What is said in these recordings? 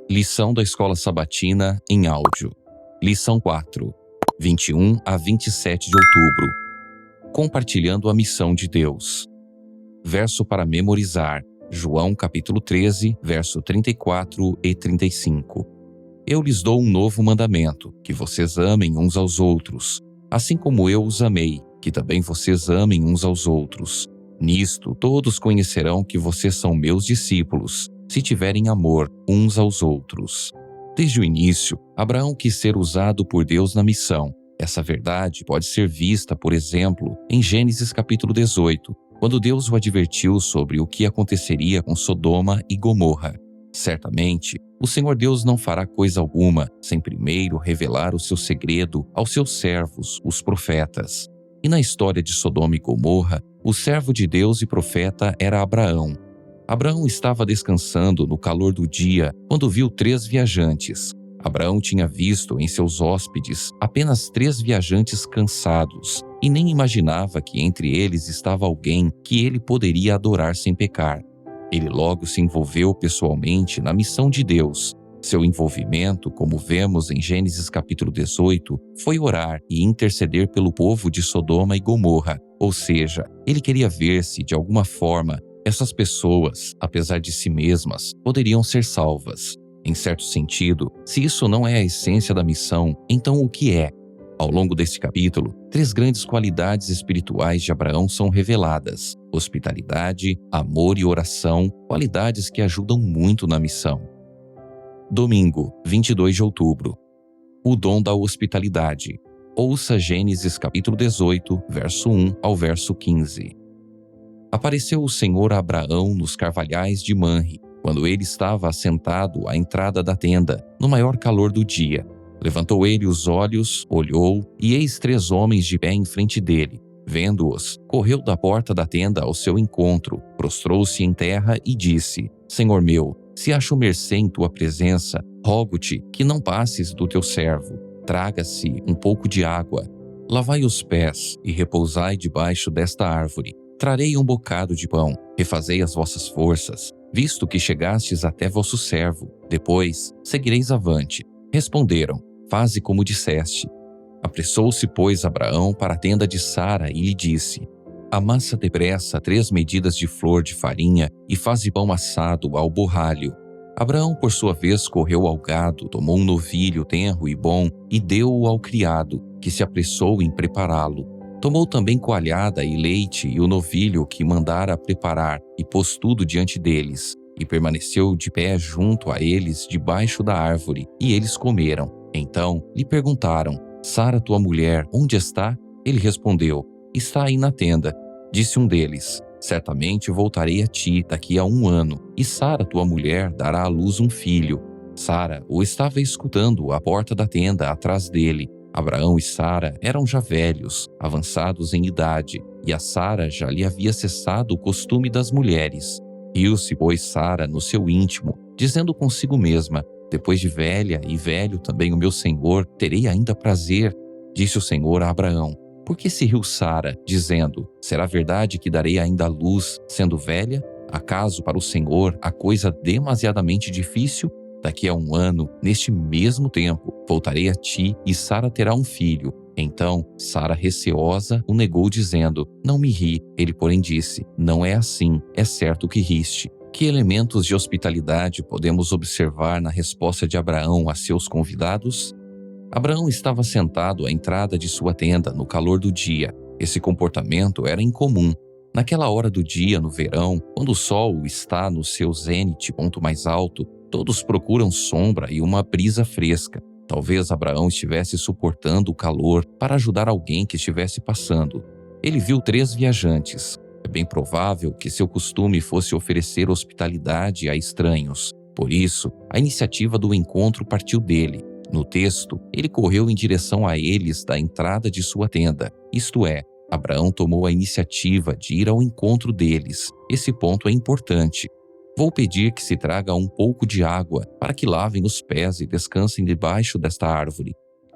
Lição da Escola Sabatina em áudio. Lição 4, 21 a 27 de outubro. Compartilhando a missão de Deus. Verso para memorizar. João capítulo 13, verso 34 e 35. Eu lhes dou um novo mandamento, que vocês amem uns aos outros, assim como eu os amei, que também vocês amem uns aos outros. Nisto todos conhecerão que vocês são meus discípulos, se tiverem amor uns aos outros. Desde o início, Abraão quis ser usado por Deus na missão. Essa verdade pode ser vista, por exemplo, em Gênesis capítulo 18, quando Deus o advertiu sobre o que aconteceria com Sodoma e Gomorra. Certamente, o Senhor Deus não fará coisa alguma sem primeiro revelar o seu segredo aos seus servos, os profetas. E na história de Sodoma e Gomorra, o servo de Deus e profeta era Abraão. Abraão estava descansando no calor do dia quando viu 3 viajantes. Abraão tinha visto em seus hóspedes apenas 3 viajantes cansados e nem imaginava que entre eles estava alguém que ele poderia adorar sem pecar. Ele logo se envolveu pessoalmente na missão de Deus. Seu envolvimento, como vemos em Gênesis capítulo 18, foi orar e interceder pelo povo de Sodoma e Gomorra, ou seja, ele queria ver se, de alguma forma, essas pessoas, apesar de si mesmas, poderiam ser salvas. Em certo sentido, se isso não é a essência da missão, então o que é? Ao longo desse capítulo, 3 grandes qualidades espirituais de Abraão são reveladas: hospitalidade, amor e oração, qualidades que ajudam muito na missão. Domingo, 22 de outubro. O dom da hospitalidade. Ouça Gênesis capítulo 18, verso 1 ao verso 15. Apareceu o Senhor a Abraão nos carvalhais de Manre, quando ele estava assentado à entrada da tenda, no maior calor do dia. Levantou ele os olhos, olhou, e eis 3 homens de pé em frente dele. Vendo-os, correu da porta da tenda ao seu encontro, prostrou-se em terra e disse: Senhor meu, se acho mercê em tua presença, rogo-te que não passes do teu servo. Traga-se um pouco de água. Lavai os pés e repousai debaixo desta árvore. Trarei um bocado de pão, refazei as vossas forças, visto que chegastes até vosso servo. Depois seguireis avante. Responderam: faze como disseste. Apressou-se, pois, Abraão para a tenda de Sara e lhe disse: amassa depressa 3 medidas de flor de farinha e faze pão assado ao borralho. Abraão, por sua vez, correu ao gado, tomou um novilho tenro e bom e deu-o ao criado, que se apressou em prepará-lo. Tomou também coalhada e leite e o novilho que mandara preparar e pôs tudo diante deles. E permaneceu de pé junto a eles debaixo da árvore, e eles comeram. Então lhe perguntaram: Sara, tua mulher, onde está? Ele respondeu: está aí na tenda. Disse um deles: certamente voltarei a ti daqui a 1 ano, e Sara, tua mulher, dará à luz um filho. Sara o estava escutando à porta da tenda atrás dele. Abraão e Sara eram já velhos, avançados em idade, e a Sara já lhe havia cessado o costume das mulheres. Riu-se, pois, Sara no seu íntimo, dizendo consigo mesma: depois de velha e velho também o meu senhor, terei ainda prazer. Disse o Senhor a Abraão: por que se riu Sara, dizendo: será verdade que darei ainda à luz, sendo velha? Acaso para o Senhor a coisa demasiadamente difícil? Daqui a 1 ano, neste mesmo tempo, voltarei a ti e Sara terá um filho. Então, Sara, receosa, o negou, dizendo: não me ri. Ele, porém, disse: não é assim, é certo que riste. Que elementos de hospitalidade podemos observar na resposta de Abraão a seus convidados? Abraão estava sentado à entrada de sua tenda no calor do dia. Esse comportamento era incomum. Naquela hora do dia, no verão, quando o sol está no seu zênite, ponto mais alto, todos procuram sombra e uma brisa fresca. Talvez Abraão estivesse suportando o calor para ajudar alguém que estivesse passando. Ele viu 3 viajantes. É bem provável que seu costume fosse oferecer hospitalidade a estranhos. Por isso, a iniciativa do encontro partiu dele. No texto, ele correu em direção a eles da entrada de sua tenda. Isto é, Abraão tomou a iniciativa de ir ao encontro deles. Esse ponto é importante. Vou pedir que se traga um pouco de água para que lavem os pés e descansem debaixo desta árvore.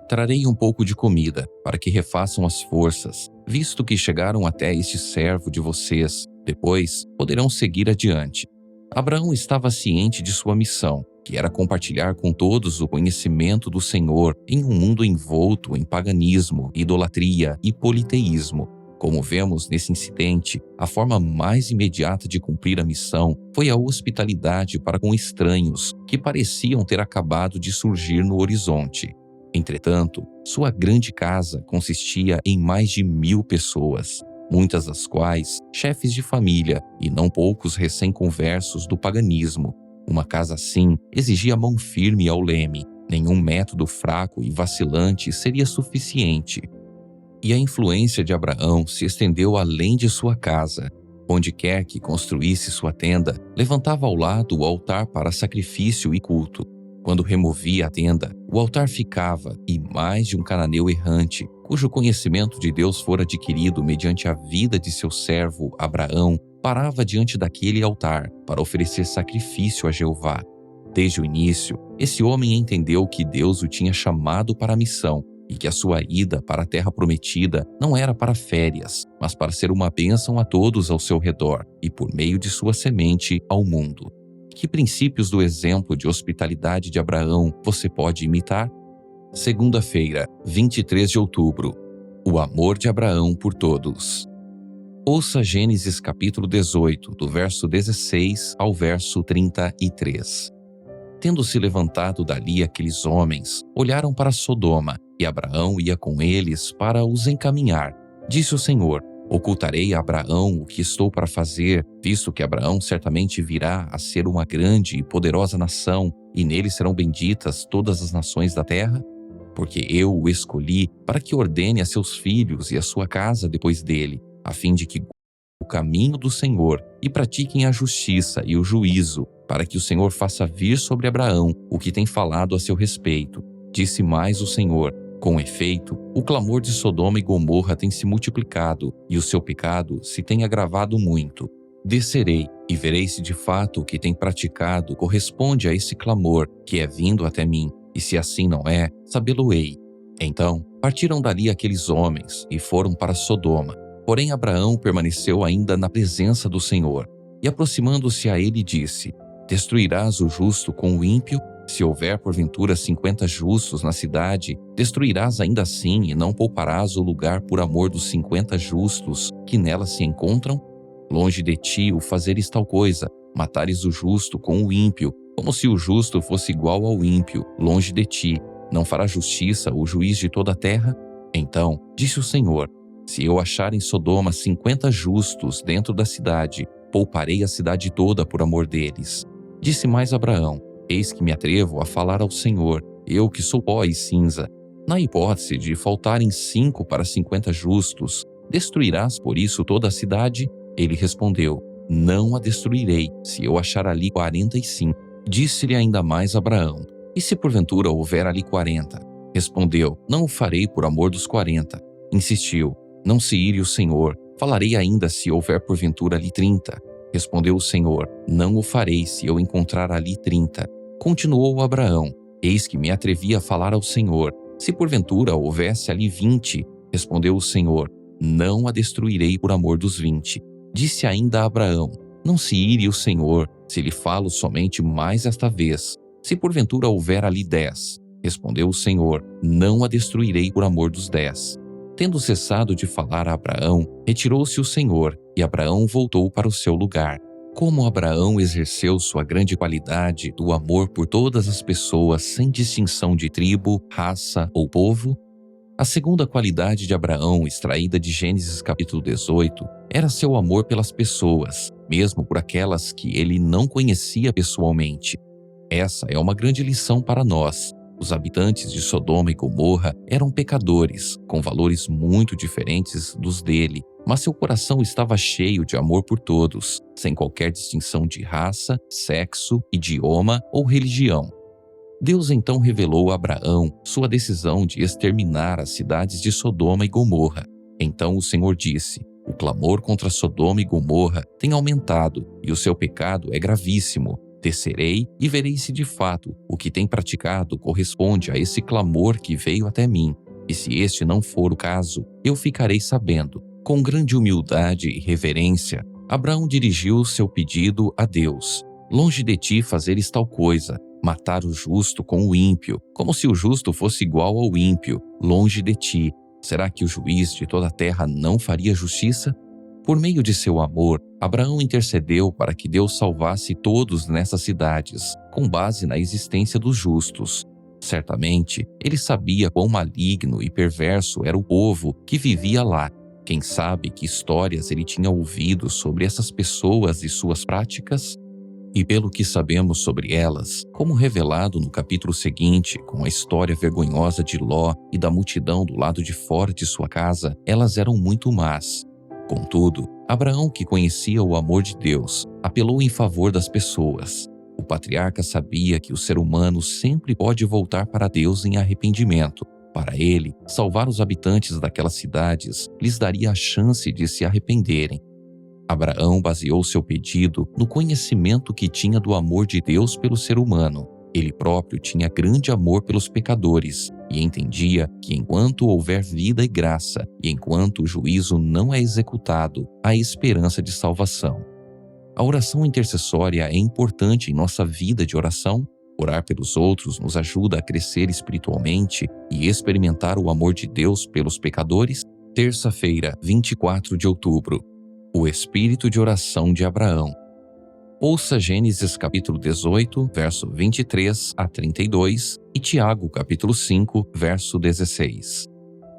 Trarei um pouco de comida para que refaçam as forças, visto que chegaram até este servo de vocês. Depois poderão seguir adiante. Abraão estava ciente de sua missão, que era compartilhar com todos o conhecimento do Senhor em um mundo envolto em paganismo, idolatria e politeísmo. Como vemos nesse incidente, a forma mais imediata de cumprir a missão foi a hospitalidade para com estranhos que pareciam ter acabado de surgir no horizonte. Entretanto, sua grande casa consistia em mais de 1000 pessoas, muitas das quais chefes de família e não poucos recém-conversos do paganismo. Uma casa assim exigia mão firme ao leme. Nenhum método fraco e vacilante seria suficiente. E a influência de Abraão se estendeu além de sua casa. Onde quer que construísse sua tenda, levantava ao lado o altar para sacrifício e culto. Quando removia a tenda, o altar ficava, e mais de um cananeu errante, cujo conhecimento de Deus fora adquirido mediante a vida de seu servo Abraão, parava diante daquele altar para oferecer sacrifício a Jeová. Desde o início, esse homem entendeu que Deus o tinha chamado para a missão e que a sua ida para a terra prometida não era para férias, mas para ser uma bênção a todos ao seu redor e, por meio de sua semente, ao mundo. Que princípios do exemplo de hospitalidade de Abraão você pode imitar? Segunda-feira, 23 de outubro. O amor de Abraão por todos. Ouça Gênesis capítulo 18, do verso 16 ao verso 33. Tendo se levantado dali aqueles homens, olharam para Sodoma, e Abraão ia com eles para os encaminhar. Disse o Senhor: ocultarei a Abraão o que estou para fazer, visto que Abraão certamente virá a ser uma grande e poderosa nação, e nele serão benditas todas as nações da terra? Porque eu o escolhi para que ordene a seus filhos e a sua casa depois dele, a fim de que o caminho do Senhor e pratiquem a justiça e o juízo, para que o Senhor faça vir sobre Abraão o que tem falado a seu respeito. Disse mais o Senhor: com efeito, o clamor de Sodoma e Gomorra tem se multiplicado, e o seu pecado se tem agravado muito. Descerei, e verei se de fato o que tem praticado corresponde a esse clamor que é vindo até mim, e se assim não é, sabê-lo-ei. Então, partiram dali aqueles homens, e foram para Sodoma. Porém Abraão permaneceu ainda na presença do Senhor, e aproximando-se a ele disse: destruirás o justo com o ímpio? Se houver porventura 50 justos na cidade, destruirás ainda assim e não pouparás o lugar por amor dos 50 justos que nela se encontram? Longe de ti o fazeres tal coisa, matares o justo com o ímpio, como se o justo fosse igual ao ímpio, longe de ti. Não fará justiça o juiz de toda a terra? Então, disse o Senhor: se eu achar em Sodoma 50 justos dentro da cidade, pouparei a cidade toda por amor deles. Disse mais Abraão: eis que me atrevo a falar ao Senhor, eu que sou pó e cinza. Na hipótese de faltarem 5 para 50 justos, destruirás por isso toda a cidade? Ele respondeu: não a destruirei, se eu achar ali 45. Disse-lhe ainda mais Abraão: e se porventura houver ali 40? Respondeu: não o farei por amor dos 40. Insistiu: não se ire o Senhor, falarei ainda se houver porventura ali 30. Respondeu o Senhor: não o farei se eu encontrar ali 30. Continuou Abraão: eis que me atrevi a falar ao Senhor, se porventura houvesse ali 20. Respondeu o Senhor: não a destruirei por amor dos 20. Disse ainda Abraão: não se ire o Senhor, se lhe falo somente mais esta vez, se porventura houver ali 10. Respondeu o Senhor: não a destruirei por amor dos 10. Tendo cessado de falar a Abraão, retirou-se o Senhor, e Abraão voltou para o seu lugar. Como Abraão exerceu sua grande qualidade do amor por todas as pessoas sem distinção de tribo, raça ou povo? A segunda qualidade de Abraão, extraída de Gênesis capítulo 18, era seu amor pelas pessoas, mesmo por aquelas que ele não conhecia pessoalmente. Essa é uma grande lição para nós. Os habitantes de Sodoma e Gomorra eram pecadores, com valores muito diferentes dos dele, mas seu coração estava cheio de amor por todos, sem qualquer distinção de raça, sexo, idioma ou religião. Deus então revelou a Abraão sua decisão de exterminar as cidades de Sodoma e Gomorra. Então o Senhor disse: o clamor contra Sodoma e Gomorra tem aumentado, e o seu pecado é gravíssimo. Descerei e verei se de fato o que tem praticado corresponde a esse clamor que veio até mim. E se este não for o caso, eu ficarei sabendo. Com grande humildade e reverência, Abraão dirigiu seu pedido a Deus. Longe de ti fazeres tal coisa, matar o justo com o ímpio, como se o justo fosse igual ao ímpio, longe de ti. Será que o juiz de toda a terra não faria justiça? Por meio de seu amor, Abraão intercedeu para que Deus salvasse todos nessas cidades, com base na existência dos justos. Certamente, ele sabia quão maligno e perverso era o povo que vivia lá. Quem sabe que histórias ele tinha ouvido sobre essas pessoas e suas práticas? E pelo que sabemos sobre elas, como revelado no capítulo seguinte, com a história vergonhosa de Ló e da multidão do lado de fora de sua casa, elas eram muito más. Contudo, Abraão, que conhecia o amor de Deus, apelou em favor das pessoas. O patriarca sabia que o ser humano sempre pode voltar para Deus em arrependimento. Para ele, salvar os habitantes daquelas cidades lhes daria a chance de se arrependerem. Abraão baseou seu pedido no conhecimento que tinha do amor de Deus pelo ser humano. Ele próprio tinha grande amor pelos pecadores e entendia que enquanto houver vida e graça e enquanto o juízo não é executado, há esperança de salvação. A oração intercessória é importante em nossa vida de oração. Orar pelos outros nos ajuda a crescer espiritualmente e experimentar o amor de Deus pelos pecadores. Terça-feira, 24 de outubro. O espírito de oração de Abraão. Ouça Gênesis capítulo 18, verso 23 a 32 e Tiago capítulo 5, verso 16.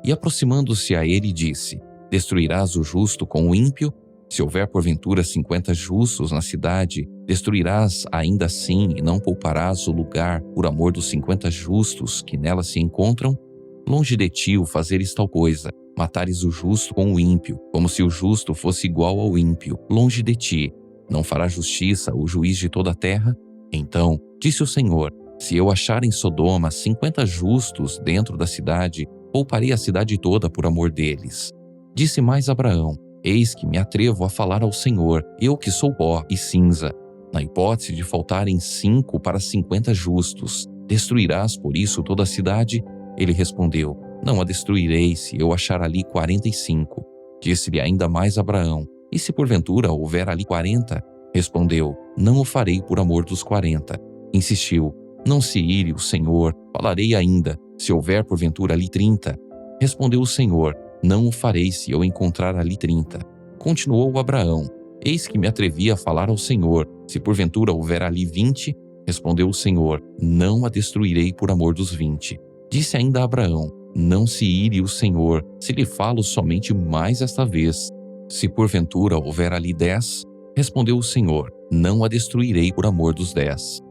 E aproximando-se a ele disse: Destruirás o justo com o ímpio? Se houver porventura 50 justos na cidade, destruirás ainda assim e não pouparás o lugar por amor dos 50 justos que nela se encontram? Longe de ti o fazeres tal coisa, matares o justo com o ímpio, como se o justo fosse igual ao ímpio, longe de ti. Não fará justiça o juiz de toda a terra? Então, disse o Senhor, se eu achar em Sodoma 50 justos dentro da cidade, pouparei a cidade toda por amor deles. Disse mais Abraão, eis que me atrevo a falar ao Senhor, eu que sou pó e cinza. Na hipótese de faltarem 5 para 50 justos, destruirás por isso toda a cidade? Ele respondeu, não a destruirei se eu achar ali 45. Disse-lhe ainda mais Abraão, e se porventura houver ali 40? Respondeu, não o farei por amor dos 40. Insistiu, não se ire o Senhor, falarei ainda, se houver porventura ali 30. Respondeu o Senhor, não o farei se eu encontrar ali 30. Continuou Abraão, eis que me atrevi a falar ao Senhor, se porventura houver ali 20? Respondeu o Senhor, não a destruirei por amor dos 20. Disse ainda Abraão, não se ire o Senhor, se lhe falo somente mais esta vez. Se porventura houver ali 10, respondeu o Senhor, não a destruirei por amor dos 10.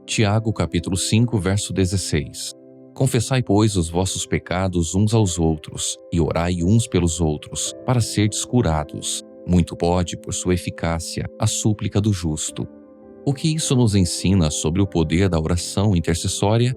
Tiago capítulo 5, verso 16. Confessai, pois, os vossos pecados uns aos outros, e orai uns pelos outros, para serdes curados. Muito pode, por sua eficácia, a súplica do justo. O que isso nos ensina sobre o poder da oração intercessória?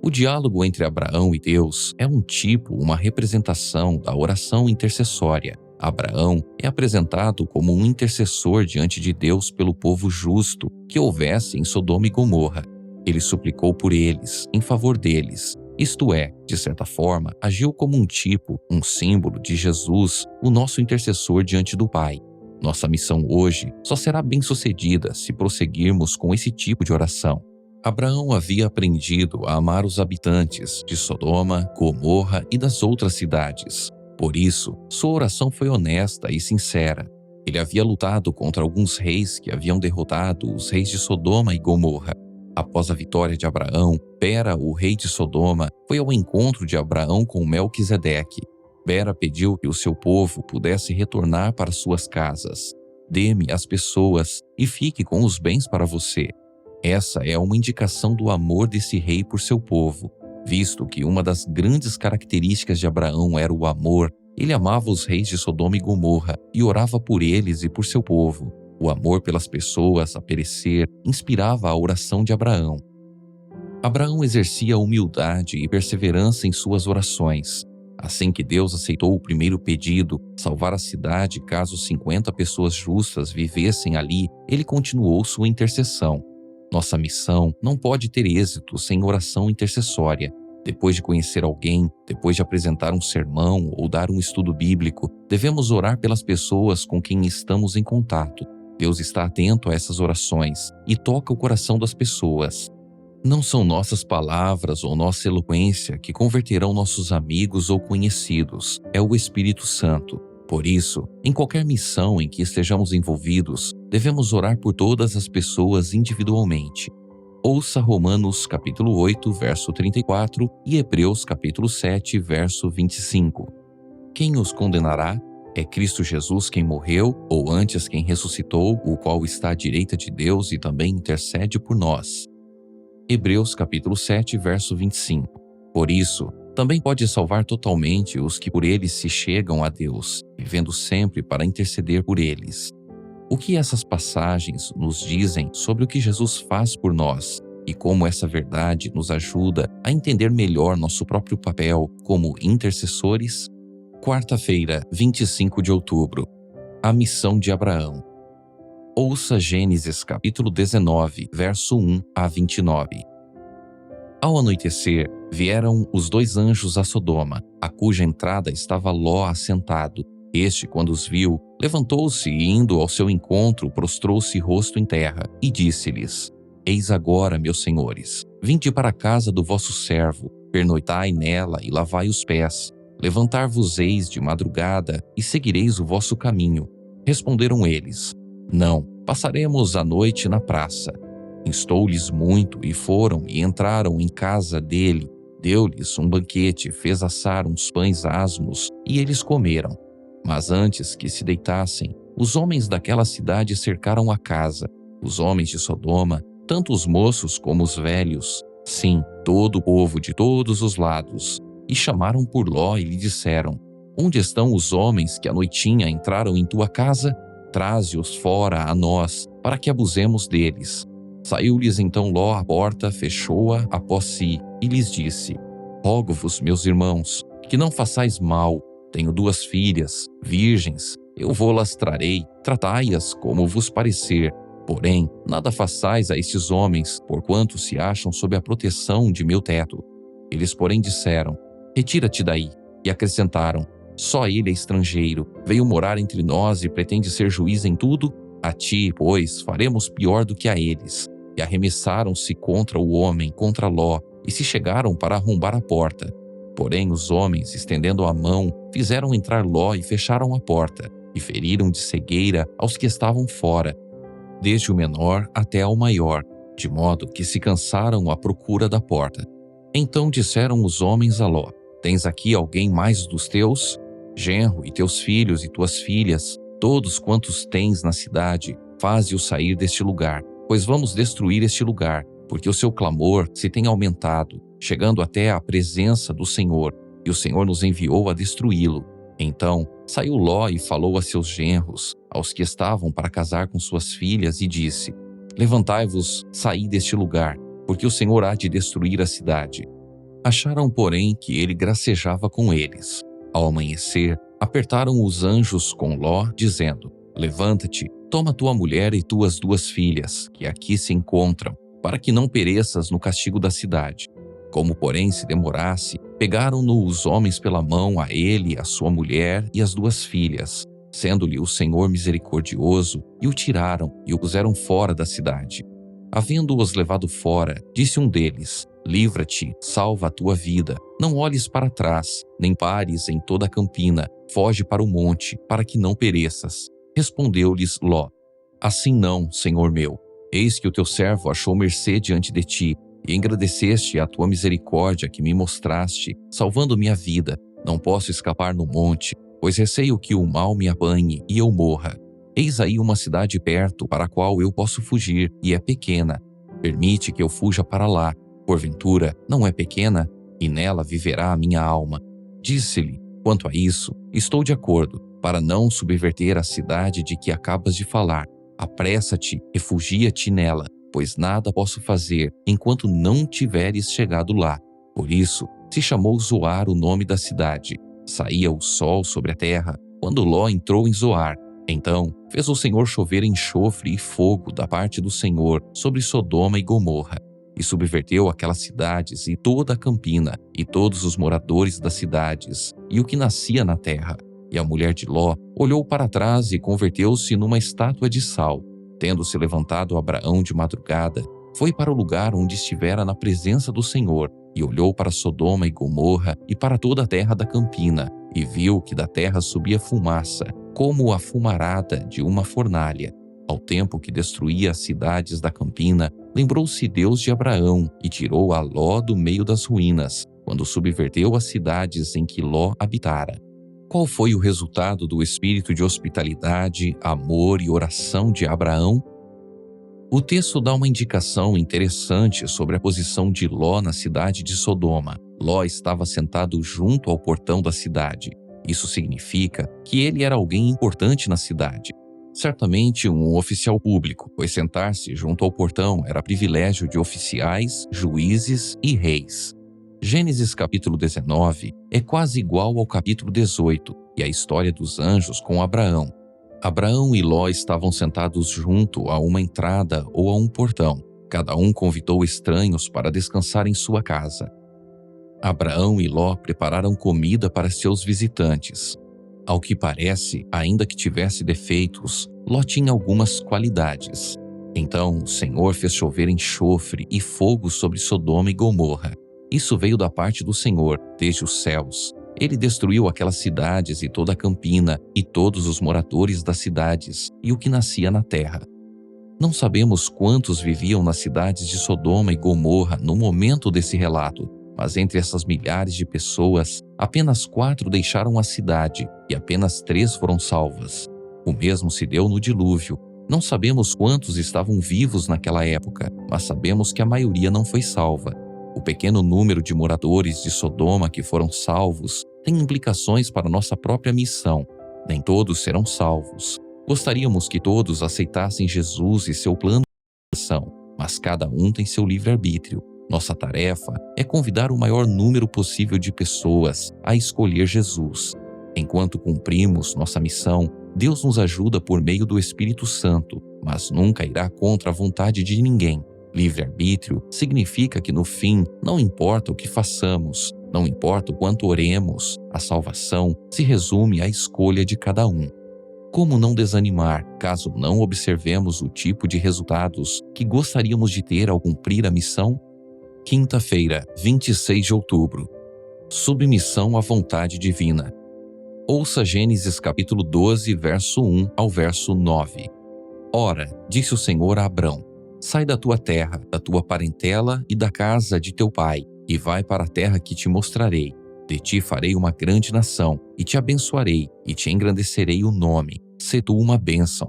O diálogo entre Abraão e Deus é um tipo, uma representação da oração intercessória. Abraão é apresentado como um intercessor diante de Deus pelo povo justo que houvesse em Sodoma e Gomorra. Ele suplicou por eles, em favor deles. Isto é, de certa forma, agiu como um tipo, um símbolo de Jesus, o nosso intercessor diante do Pai. Nossa missão hoje só será bem-sucedida se prosseguirmos com esse tipo de oração. Abraão havia aprendido a amar os habitantes de Sodoma, Gomorra e das outras cidades. Por isso, sua oração foi honesta e sincera. Ele havia lutado contra alguns reis que haviam derrotado os reis de Sodoma e Gomorra. Após a vitória de Abraão, Bera, o rei de Sodoma, foi ao encontro de Abraão com Melquisedeque. Bera pediu que o seu povo pudesse retornar para suas casas. Dê-me as pessoas e fique com os bens para você. Essa é uma indicação do amor desse rei por seu povo. Visto que uma das grandes características de Abraão era o amor, ele amava os reis de Sodoma e Gomorra e orava por eles e por seu povo. O amor pelas pessoas a perecer inspirava a oração de Abraão. Abraão exercia humildade e perseverança em suas orações. Assim que Deus aceitou o primeiro pedido, salvar a cidade caso 50 pessoas justas vivessem ali, ele continuou sua intercessão. Nossa missão não pode ter êxito sem oração intercessória. Depois de conhecer alguém, depois de apresentar um sermão ou dar um estudo bíblico, devemos orar pelas pessoas com quem estamos em contato. Deus está atento a essas orações e toca o coração das pessoas. Não são nossas palavras ou nossa eloquência que converterão nossos amigos ou conhecidos, é o Espírito Santo. Por isso, em qualquer missão em que estejamos envolvidos, devemos orar por todas as pessoas individualmente. Ouça Romanos capítulo 8, verso 34 e Hebreus capítulo 7, verso 25. Quem os condenará? É Cristo Jesus quem morreu, ou antes quem ressuscitou, o qual está à direita de Deus e também intercede por nós. Hebreus capítulo 7, verso 25. Por isso, também pode salvar totalmente os que por eles se chegam a Deus, vivendo sempre para interceder por eles. O que essas passagens nos dizem sobre o que Jesus faz por nós e como essa verdade nos ajuda a entender melhor nosso próprio papel como intercessores? Quarta-feira, 25 de outubro. A missão de Abraão. Ouça Gênesis capítulo 19, verso 1 a 29. Ao anoitecer, vieram os 2 anjos a Sodoma, a cuja entrada estava Ló assentado. Este, quando os viu, levantou-se e, indo ao seu encontro, prostrou-se rosto em terra, e disse-lhes: Eis agora, meus senhores, vinde para a casa do vosso servo, pernoitai nela e lavai os pés. Levantar-vos-eis de madrugada e seguireis o vosso caminho. Responderam eles: Não, passaremos a noite na praça. Instou-lhes muito e foram e entraram em casa dele. Deu-lhes um banquete, fez assar uns pães asmos e eles comeram. Mas antes que se deitassem, os homens daquela cidade cercaram a casa. Os homens de Sodoma, tanto os moços como os velhos, sim, todo o povo de todos os lados, e chamaram por Ló e lhe disseram: Onde estão os homens que à noitinha entraram em tua casa? Traze-os fora a nós, para que abusemos deles. Saiu-lhes então Ló à porta, fechou-a após si, e lhes disse: Rogo-vos, meus irmãos, que não façais mal. Tenho 2 filhas, virgens, eu vô-las trarei, tratai-as como vos parecer. Porém, nada façais a estes homens, porquanto se acham sob a proteção de meu teto. Eles, porém, disseram: Retira-te daí. E acrescentaram: Só ele é estrangeiro, veio morar entre nós e pretende ser juiz em tudo? A ti, pois, faremos pior do que a eles. E arremessaram-se contra o homem, contra Ló, e se chegaram para arrombar a porta. Porém, os homens, estendendo a mão, fizeram entrar Ló e fecharam a porta, e feriram de cegueira aos que estavam fora, desde o menor até ao maior, de modo que se cansaram à procura da porta. Então disseram os homens a Ló: Tens aqui alguém mais dos teus? Genro, e teus filhos e tuas filhas, todos quantos tens na cidade, faze-os sair deste lugar, pois vamos destruir este lugar, porque o seu clamor se tem aumentado, chegando até à presença do Senhor, e o Senhor nos enviou a destruí-lo. Então saiu Ló e falou a seus genros, aos que estavam para casar com suas filhas, e disse: Levantai-vos, saí deste lugar, porque o Senhor há de destruir a cidade. Acharam, porém, que ele gracejava com eles. Ao amanhecer, apertaram os anjos com Ló, dizendo: Levanta-te, toma tua mulher e tuas 2 filhas, que aqui se encontram, para que não pereças no castigo da cidade. Como, porém, se demorasse, pegaram-no os homens pela mão, a ele, a sua mulher e as 2 filhas, sendo-lhe o Senhor misericordioso, e o tiraram e o puseram fora da cidade. Havendo-os levado fora, disse um deles: Livra-te, salva a tua vida, não olhes para trás, nem pares em toda a campina, foge para o monte, para que não pereças. Respondeu-lhes Ló: Assim não, Senhor meu, eis que o teu servo achou mercê diante de ti, e engrandeceste a tua misericórdia que me mostraste, salvando minha vida. Não posso escapar no monte, pois receio que o mal me apanhe e eu morra. Eis aí uma cidade perto para a qual eu posso fugir, e é pequena. Permite que eu fuja para lá. Porventura, não é pequena? E nela viverá a minha alma. Disse-lhe: Quanto a isso, estou de acordo, para não subverter a cidade de que acabas de falar. Apressa-te, refugia-te nela, pois nada posso fazer enquanto não tiveres chegado lá. Por isso, se chamou Zoar o nome da cidade. Saía o sol sobre a terra, quando Ló entrou em Zoar. Então fez o Senhor chover enxofre e fogo da parte do Senhor sobre Sodoma e Gomorra, e subverteu aquelas cidades e toda a campina, e todos os moradores das cidades, e o que nascia na terra. E a mulher de Ló olhou para trás e converteu-se numa estátua de sal, Tendo se levantado Abraão de madrugada, foi para o lugar onde estivera na presença do Senhor, e olhou para Sodoma e Gomorra e para toda a terra da campina, e viu que da terra subia fumaça, como a fumarada de uma fornalha. Ao tempo que destruía as cidades da campina, lembrou-se Deus de Abraão e tirou a Ló do meio das ruínas, quando subverteu as cidades em que Ló habitara. Qual foi o resultado do espírito de hospitalidade, amor e oração de Abraão? O texto dá uma indicação interessante sobre a posição de Ló na cidade de Sodoma. Ló estava sentado junto ao portão da cidade. Isso significa que ele era alguém importante na cidade. Certamente um oficial público, pois sentar-se junto ao portão era privilégio de oficiais, juízes e reis. Gênesis capítulo 19 é quase igual ao capítulo 18 e a história dos anjos com Abraão. Abraão e Ló estavam sentados junto a uma entrada ou a um portão. Cada um convidou estranhos para descansar em sua casa. Abraão e Ló prepararam comida para seus visitantes. Ao que parece, ainda que tivesse defeitos, Ló tinha algumas qualidades. Então o Senhor fez chover enxofre e fogo sobre Sodoma e Gomorra. Isso veio da parte do Senhor, desde os céus. Ele destruiu aquelas cidades e toda a campina, e todos os moradores das cidades, e o que nascia na terra. Não sabemos quantos viviam nas cidades de Sodoma e Gomorra no momento desse relato, mas entre essas milhares de pessoas, apenas 4 deixaram a cidade, e apenas 3 foram salvas. O mesmo se deu no dilúvio. Não sabemos quantos estavam vivos naquela época, mas sabemos que a maioria não foi salva. O pequeno número de moradores de Sodoma que foram salvos tem implicações para nossa própria missão. Nem todos serão salvos. Gostaríamos que todos aceitassem Jesus e seu plano de salvação, mas cada um tem seu livre-arbítrio. Nossa tarefa é convidar o maior número possível de pessoas a escolher Jesus. Enquanto cumprimos nossa missão, Deus nos ajuda por meio do Espírito Santo, mas nunca irá contra a vontade de ninguém. Livre-arbítrio significa que, no fim, não importa o que façamos, não importa o quanto oremos, a salvação se resume à escolha de cada um. Como não desanimar caso não observemos o tipo de resultados que gostaríamos de ter ao cumprir a missão? Quinta-feira, 26 de outubro. Submissão à vontade divina. Ouça Gênesis capítulo 12, verso 1 ao verso 9. Ora, disse o Senhor a Abrão: sai da tua terra, da tua parentela e da casa de teu pai, e vai para a terra que te mostrarei. De ti farei uma grande nação, e te abençoarei, e te engrandecerei o nome. Sê tu uma bênção.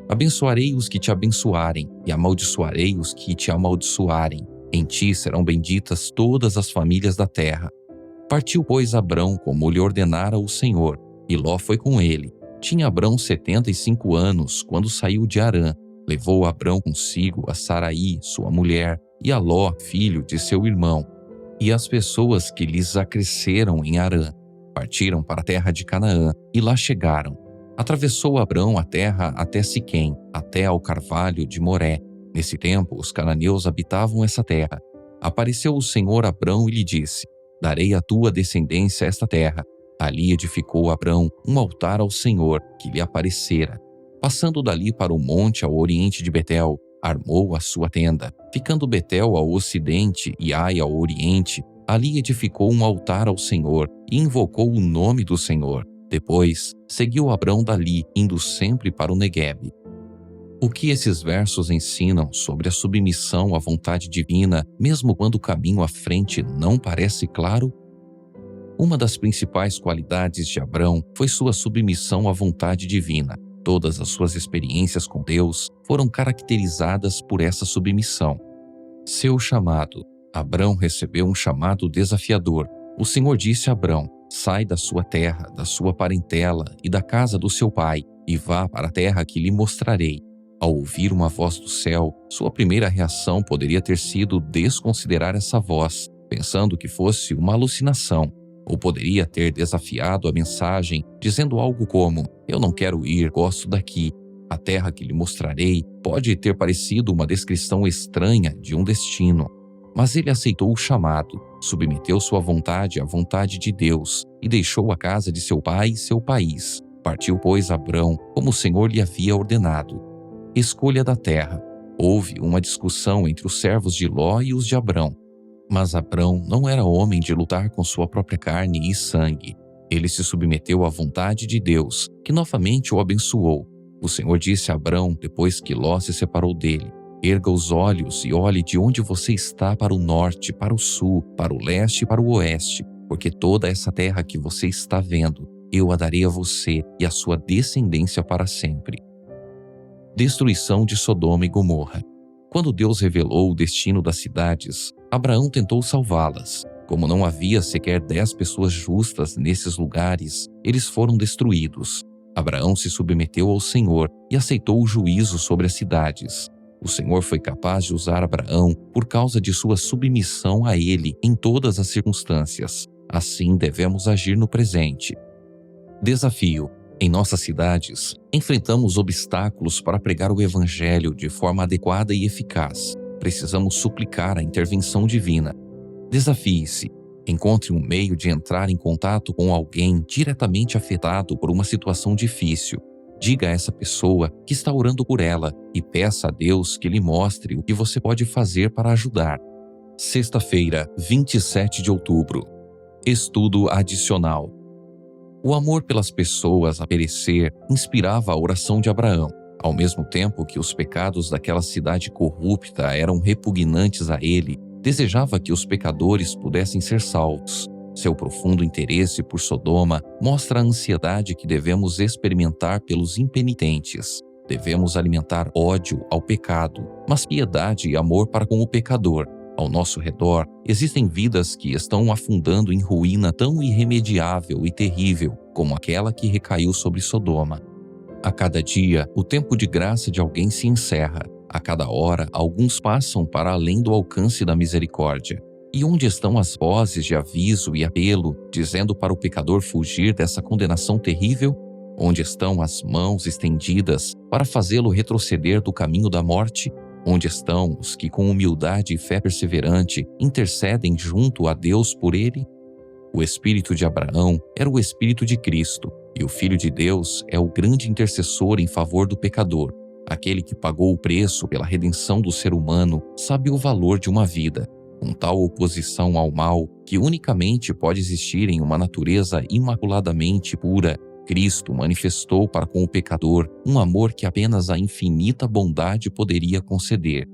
Abençoarei os que te abençoarem, e amaldiçoarei os que te amaldiçoarem. Em ti serão benditas todas as famílias da terra. Partiu, pois, Abrão como lhe ordenara o Senhor, e Ló foi com ele. Tinha Abrão 75 anos quando saiu de Harã. Levou Abrão consigo a Saraí, sua mulher, e a Ló, filho de seu irmão, e as pessoas que lhes acresceram em Harã. Partiram para a terra de Canaã, e lá chegaram. Atravessou Abrão a terra até Siquém, até ao carvalho de Moré. Nesse tempo, os cananeus habitavam essa terra. Apareceu o Senhor a Abrão e lhe disse: darei à tua descendência esta terra. Ali edificou Abrão um altar ao Senhor, que lhe aparecera. Passando dali para o monte ao oriente de Betel, armou a sua tenda. Ficando Betel ao ocidente e Ai ao oriente, ali edificou um altar ao Senhor e invocou o nome do Senhor. Depois, seguiu Abrão dali, indo sempre para o Neguebe. O que esses versos ensinam sobre a submissão à vontade divina, mesmo quando o caminho à frente não parece claro? Uma das principais qualidades de Abrão foi sua submissão à vontade divina. Todas as suas experiências com Deus foram caracterizadas por essa submissão. Seu chamado. Abrão recebeu um chamado desafiador. O Senhor disse a Abrão: sai da sua terra, da sua parentela e da casa do seu pai, e vá para a terra que lhe mostrarei. Ao ouvir uma voz do céu, sua primeira reação poderia ter sido desconsiderar essa voz, pensando que fosse uma alucinação. Ou poderia ter desafiado a mensagem, dizendo algo como: eu não quero ir, gosto daqui. A terra que lhe mostrarei pode ter parecido uma descrição estranha de um destino. Mas ele aceitou o chamado, submeteu sua vontade à vontade de Deus e deixou a casa de seu pai e seu país. Partiu, pois, Abrão, como o Senhor lhe havia ordenado. Escolha da terra. Houve uma discussão entre os servos de Ló e os de Abrão. Mas Abrão não era homem de lutar com sua própria carne e sangue. Ele se submeteu à vontade de Deus, que novamente o abençoou. O Senhor disse a Abrão, depois que Ló se separou dele: erga os olhos e olhe de onde você está para o norte, para o sul, para o leste e para o oeste, porque toda essa terra que você está vendo, eu a darei a você e à sua descendência para sempre. Destruição de Sodoma e Gomorra. Quando Deus revelou o destino das cidades, Abraão tentou salvá-las. Como não havia sequer 10 pessoas justas nesses lugares, eles foram destruídos. Abraão se submeteu ao Senhor e aceitou o juízo sobre as cidades. O Senhor foi capaz de usar Abraão por causa de sua submissão a Ele em todas as circunstâncias. Assim devemos agir no presente. Desafio. Em nossas cidades, enfrentamos obstáculos para pregar o Evangelho de forma adequada e eficaz. Precisamos suplicar a intervenção divina. Desafie-se. Encontre um meio de entrar em contato com alguém diretamente afetado por uma situação difícil. Diga a essa pessoa que está orando por ela e peça a Deus que lhe mostre o que você pode fazer para ajudar. Sexta-feira, 27 de outubro. Estudo adicional. O amor pelas pessoas a perecer inspirava a oração de Abraão. Ao mesmo tempo que os pecados daquela cidade corrupta eram repugnantes a ele, desejava que os pecadores pudessem ser salvos. Seu profundo interesse por Sodoma mostra a ansiedade que devemos experimentar pelos impenitentes. Devemos alimentar ódio ao pecado, mas piedade e amor para com o pecador. Ao nosso redor, existem vidas que estão afundando em ruína tão irremediável e terrível como aquela que recaiu sobre Sodoma. A cada dia, o tempo de graça de alguém se encerra. A cada hora, alguns passam para além do alcance da misericórdia. E onde estão as vozes de aviso e apelo, dizendo para o pecador fugir dessa condenação terrível? Onde estão as mãos estendidas para fazê-lo retroceder do caminho da morte? Onde estão os que, com humildade e fé perseverante, intercedem junto a Deus por ele? O espírito de Abraão era o espírito de Cristo, e o Filho de Deus é o grande intercessor em favor do pecador. Aquele que pagou o preço pela redenção do ser humano sabe o valor de uma vida. Com tal oposição ao mal, que unicamente pode existir em uma natureza imaculadamente pura, Cristo manifestou para com o pecador um amor que apenas a infinita bondade poderia conceder.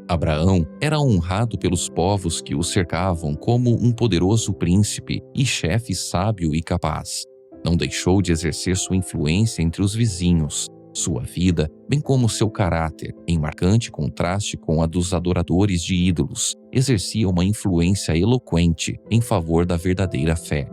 Abraão era honrado pelos povos que o cercavam como um poderoso príncipe e chefe sábio e capaz. Não deixou de exercer sua influência entre os vizinhos. Sua vida, bem como seu caráter, em marcante contraste com a dos adoradores de ídolos, exercia uma influência eloquente em favor da verdadeira fé.